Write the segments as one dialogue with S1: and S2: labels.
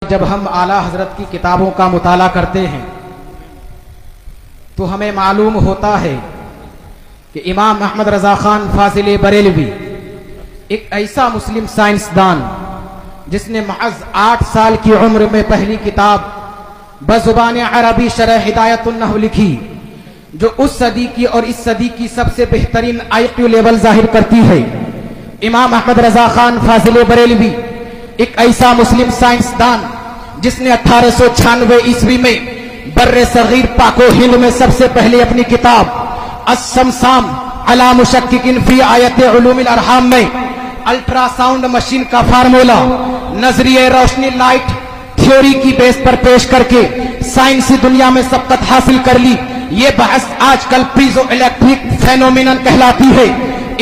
S1: جب ہم اعلیٰ حضرت کی کتابوں کا مطالعہ کرتے ہیں تو ہمیں معلوم ہوتا ہے کہ امام احمد رضا خان فاضل بریلوی ایک ایسا مسلم سائنسدان جس نے محض 8 سال کی عمر میں پہلی کتاب بزبان عربی شرح ہدایت النحو لکھی، جو اس صدی کی اور اس صدی کی سب سے بہترین IQ لیول ظاہر کرتی ہے۔ امام احمد رضا خان فاضل بریلوی ایک ایسا مسلم سائنسدان جس نے 1896 عیسوی میں بر صغیر پاک و ہند میں سب سے پہلے اپنی کتاب السمسام علی مشکک فی آیت علوم الارحام میں الٹرا ساؤنڈ مشین کا فارمولا نظریہ روشنی لائٹ تھیوری کی بیس پر پیش کر کے سائنسی دنیا میں سبقت حاصل کر لی۔ یہ بحث آج کل پیزو الیکٹرک فینومینن کہلاتی ہے۔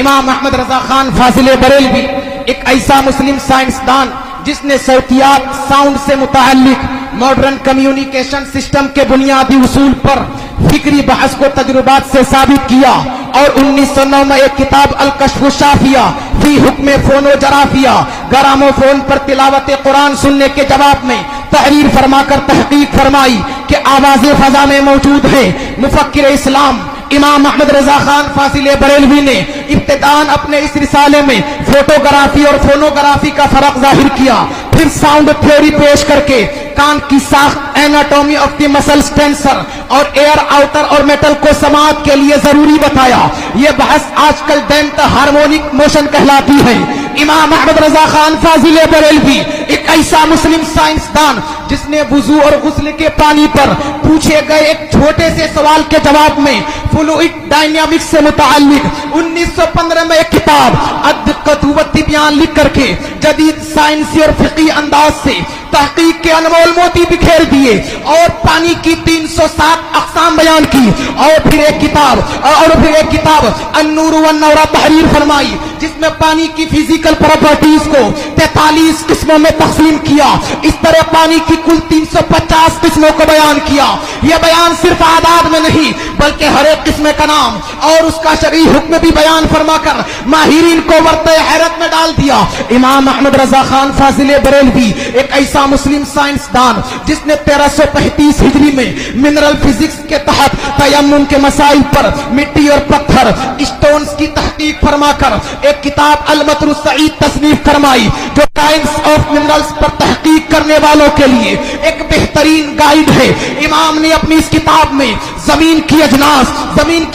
S1: امام احمد رضا خان فاضل بریلوی ایک ایسا مسلم سائنسدان جس نے صوتیات ساؤنڈ سے متعلق ماڈرن کمیونیکیشن سسٹم کے بنیادی اصول پر فکری بحث کو تجربات سے ثابت کیا، اور 1909 میں ایک کتاب الکشف الشافیہ فی حکم فونوجرافیہ گراموفون پر تلاوت قرآن سننے کے جواب میں تحریر فرما کر تحقیق فرمائی کہ آواز فضا میں موجود ہے۔ مفکر اسلام امام احمد رضا خان فاضل بریلوی نے ابتداءً اپنے اس رسالے میں فوٹوگرافی اور فونوگرافی کا فرق ظاہر کیا، پھر ساؤنڈ تھیوری پیش کر کے کان کی ساخت anatomy of the muscles tensor اور ایئر آؤٹر اور میٹل کو سماعت کے لیے ضروری بتایا۔ یہ بحث آج کل ڈیمپڈ ہارمونک موشن کہلاتی ہے۔ امام احمد رضا خان فاضل بریلوی ایک ایسا مسلم سائنسدان جس نے وضو اور غسل کے پانی پر پوچھے گئے ایک چھوٹے سے سوال کے جواب میں فلوئڈ ڈائنامکس سے متعلق 1915 میں ایک کتاب الدقۃ والتبیان لکھ کر کے جدید سائنسی اور فقہی انداز سے تحقیق کے انمول موتی بکھیر دیے، اور پانی کی 307 اقسام بیان کی، اور پھر ایک کتاب النور والنور تحریر فرمائی جس میں پانی کی فزیکل پراپرٹیز کو 43 قسموں میں تقسیم کیا۔ اس طرح پانی کی کل 350 قسموں کو بیان کیا۔ یہ بیان صرف اعداد میں نہیں بلکہ ہر ایک قسم کا نام اور اس کا شرعی حکم بھی بیان فرما کر ماہرین کو ورطۂ حیرت میں ڈال دیا۔ امام احمد رضا خان فاضل بریلوی ایک ایسا مسلم سائنسدان جس نے 1335 ہجری میں منرل فزکس کے تحت تیمم کے مسائل پر مٹی اور پتھر اسٹونز کی تحقیق فرما کر ایک کتاب المطر السعید تصنیف فرمائی، جو ٹائمز آف منرلز پر تحقیق کرنے والوں کے لیے ایک بہترین گائیڈ ہے۔ امام نے اپنی اس کتاب میں زمین کی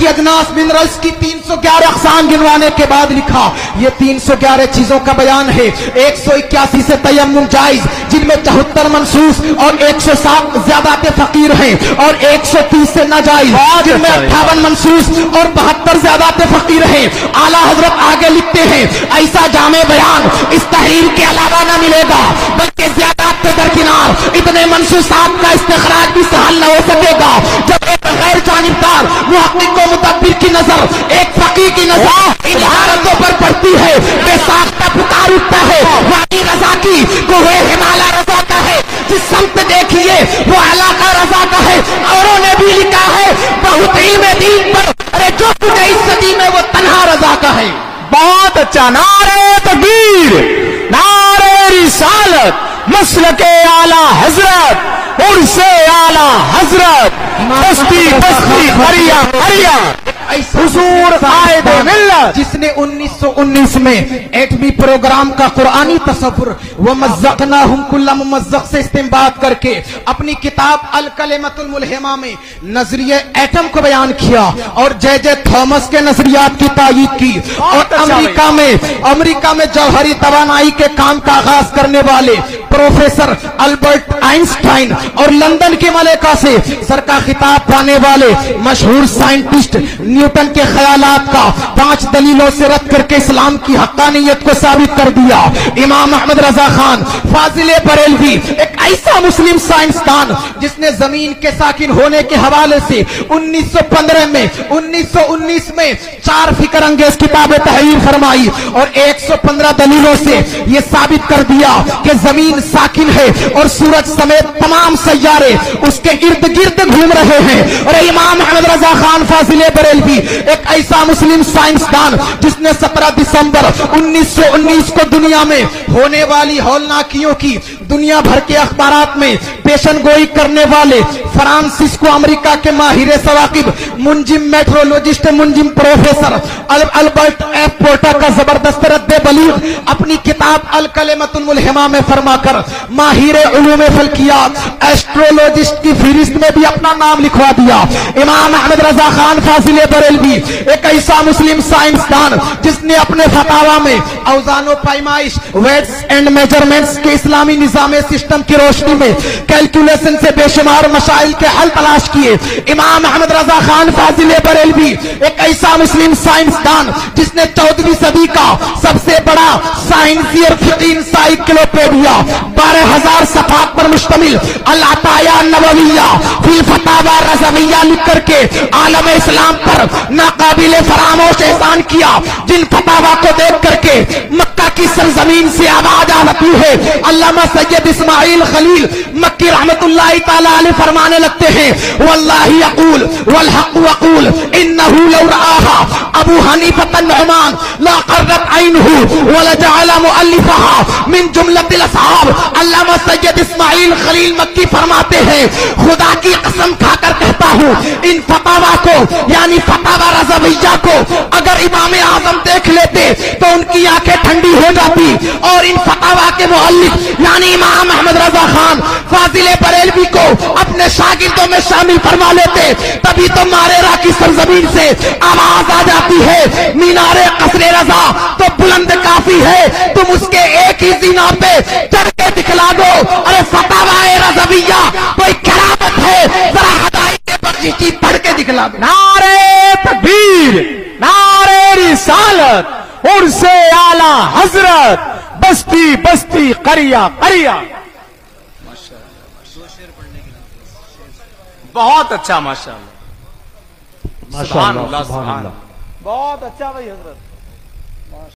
S1: اجناس منرلز کی 311 اقسام گنوانے کے بعد لکھا، یہ 311 چیزوں کا بیان ہے۔ 181 سے تیمم جائز جن میں 74 منسوخ اور 107 زیادات فقیر ہیں، اور 130 سے ناجائز جن میں 58 منسوخ اور 72 زیادات فقیر ہیں۔ اعلیٰ حضرت آگے لکھتے ہیں ایسا جامع بیان اس تحریر کے علاوہ نہ ملے گا، بلکہ زیادات کے درکنار اتنے منسوخات کا استخراج بھی سہل نہ ہو سکے گا جب ایک غیر جانبدار محقق و مدبر کی نظر ایک فقیہ کی نظر ان حالتوں پر پڑتی ہے۔ بے ساختہ پکار اٹھتا ہے وادی رضا کی، کوہ ہمالیہ رضا کا ہے، جس سمت دیکھیے وہ علاقہ رضا کا ہے۔ اوروں نے بھی لکھا ہے بہت علم دین پر، ارے جو کچھ اس صدی میں وہ تنہا رضا کا ہے۔
S2: بہت اچھا، نعرہ تکبیر، نعرہ رسالت، مسلک اعلی حضرت، عرص اعلی حضرت، بستی بستی ہریا ہریا حضور قائد ملت،
S1: جس نے 1919 میں ایٹمی پروگرام کا قرآنی تصور ومزقناہم کل ممزق سے استنباط کر کے اپنی کتاب الکلمۃ الملہمہ میں نظریہ ایٹم کو بیان کیا، اور جے تھامس کے نظریات کی تائید کی، اور امریکہ میں جوہری توانائی کے کام کا آغاز کرنے والے پروفیسر البرٹ آئنسٹائن اور لندن کے ملکہ سے سر کا خطاب پانے والے مشہور سائنٹسٹ نیوٹن کے خیالات کا 5 دلیلوں سے رد کر کے اسلام کی حقانیت کو ثابت کر دیا۔ امام احمد رضا خان فاضل بریلوی ایک ایسا مسلم سائنسدان جس نے زمین کے ساکن ہونے کے حوالے سے 1915 میں 1919 میں 4 فکر انگیز کتابیں تحریر فرمائی اور 115 دلیلوں سے یہ ثابت کر دیا کہ زمین ساکن ہے اور سورج سمیت تمام سیارے اس کے ارد گرد گھوم رہے ہیں. اور امام احمد رضا خان فاضل بریلوی ایک ایسا مسلم سائنسدان جس نے 17 دسمبر 1919 کو دنیا میں ہونے والی ہولناکیوں کی دنیا بھر کے اخبارات میں پیشن گوئی کرنے والے فرانسسکو امریکہ کے ماہر ثواقب منجم میٹرولوجسٹ منجم پروفیسر البرٹ ایف پورٹر کا زبردست رد بلیغ اپنی کتاب الکلمۃ الملہمہ میں فرما کر ماہر علوم فلکیات ایسٹرولوجسٹ کی فہرست میں بھی اپنا نام لکھوا دیا. امام احمد رضا خان فاضل بریلوی ایک ایسا مسلم سائنسدان جس نے اپنے فتاوا میں اوزان و پیمائش ویٹس اینڈ میجرمنٹس کے اسلامی نظام سسٹم کی روشنی میں کیلکولیشن سے بے شمار مسائل کے حل تلاش کیے. امام احمد رضا خان فاضل بریلوی ایک ایسا مسلم سائنسدان جس نے 14ویں صدی کا سب سے بڑا سائنسی اور فقہی انسائکلوپیڈیا 12,000 صفحات پر مشتمل العطایا النبویہ فی الفتاوی الرضویہ لکھ کر کے عالم اسلام پر ناقابل فراموش احسان کیا. جن فتاوا کو دیکھ کر کے مکہ کی سرزمین سے آواز آتی ہے. علامہ سید اسماعیل خلیل مکی رحمت اللہ تعالی علیہ فرمانے لگتے ہیں واللہ یقول والحق وقول انہ لو رآہا ابو حنیفۃ النعمان لا قرت عینہ ولجعل مؤلفہا من جملۃ الاصحاب. علامہ سید اسماعیل خلیل مکی فرماتے ہیں خدا کی قسم کھا کر کہتا ہوں ان فتاوا کو یعنی فتاوا رضویہ کو اگر امام اعظم دیکھ لیتے تو ان کی آنکھیں ٹھنڈی ہو جاتی اور ان فتاوا کے مؤلف یعنی امام احمد رضا خان فاضل بریلوی کو اپنے شاگردوں میں شامل فرما لیتے. تبھی تو ماریرا کی سرزمین سے آواز آ جاتی ہے مینار قصر رضا تو بلند کافی ہے تم اس کے ایک ہی زینا پہ چڑھ کے دکھلا دو. ارے فتاوا رضویہ کوئی کرامت ہے ذرا ہدایت بخشی کی پڑھ کے دکھلا دو.
S2: نعرے تکبیر نعرے رسالت عرس اعلی حضرت بستی بستی قریہ قریہ. بہت اچھا ماشاءاللہ سبحان اللہ سبحان اللہ بہت اچھا بھائی حضرت.